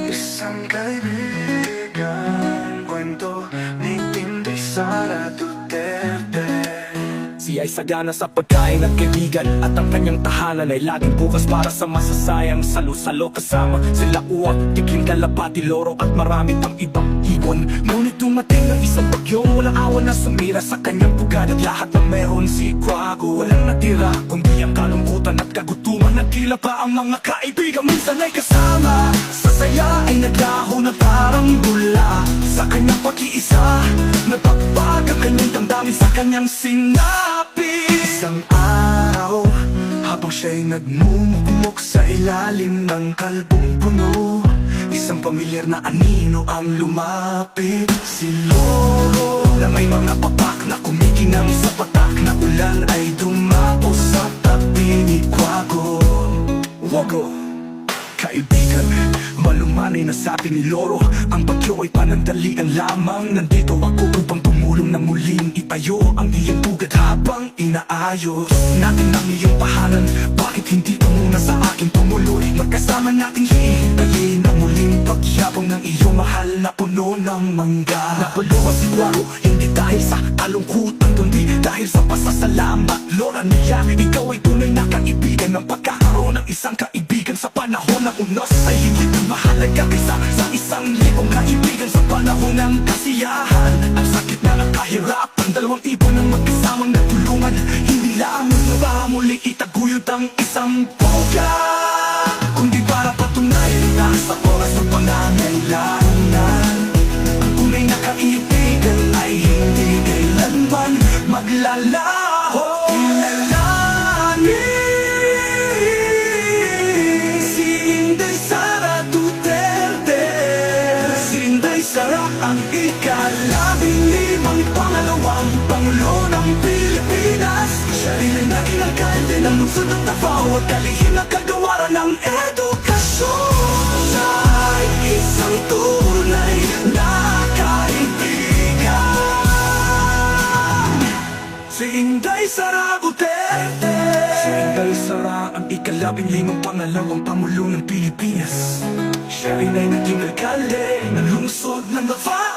Isang kaibigan, kwento ni Tinday Sara Duterte. Siya ay sagana sa pagkain at kaibigan, at ang kanyang tahanan ay laging bukas para sa masasayang salo-salo. Kasama sila Uwak, Tikling, Kalapati, Loro at marami pang ibang ibon. Ngunit dumating ang isang bagyong walang awan na sumira sa kanyang pugad, at lahat na meron si Quago walang natira kundi ang kalungkutan at kagutuman. Nagkila pa ang mga kaibigan, minsan ay kasama sa saya ay naglaho na parang bula. Sa kanyang pag-iisa nagpapag ang kanyang damdamin sa kanyang sinabi. Isang araw, habang siya'y nagmumukmok sa ilalim ng kalbong puno, isang pamilyar na anino ang lumapit. Si Loro na may mga papak na kumikinang sa patak na ulan ay dumapo sa tabi ni Quago. Wago, kaibigan, malumanay na sabi ni Loro, ang bagyo ay panandalian lamang. Nandito ako upang tumulong na muling itayo ang iyong pugad habang inaayos natin ang iyong pahanan. Bakit hindi ka muna sa akin tumuloy? Magkasama nating hihintayin ang muling pagyabong ng iyong mahal na puno ng mangga. Napuluwa si Quago, hindi dahil sa kalungkutan kundi dahil sa pasasalamat. Lora niya, ikaw ay tunay na kaibigan. Ng pagkakaroon ng isang kaibigan sa panahon ng unos ay higit na mahalaga kaysa sa 1,000 kaibigan sa panahon ng kasiyahan. Ang sakit na ng kahirapan, dalawang ibon ang magkasamang nagtulungan, hindi lamang na muling itaguyod ang isang boga, kundi para patunayan na sa oras ng pangangailangan ang tunay na kaibigan ay hindi kailanman maglalaho. Sara ang ika-15 pangalawang Pangulo ng Pilipinas. Siya rin ay naging alkalde ng lungsod ng Davao at kalihim na kagawaran ng edukasyon. Siya ay isang tunay na kaibigan, si Inday Sara Duterte. Si Inday Sara ang ika-15 pangalawang Pangulo ng Pilipinas. Siya rin ay naging alkalde ng lungsod ng Davao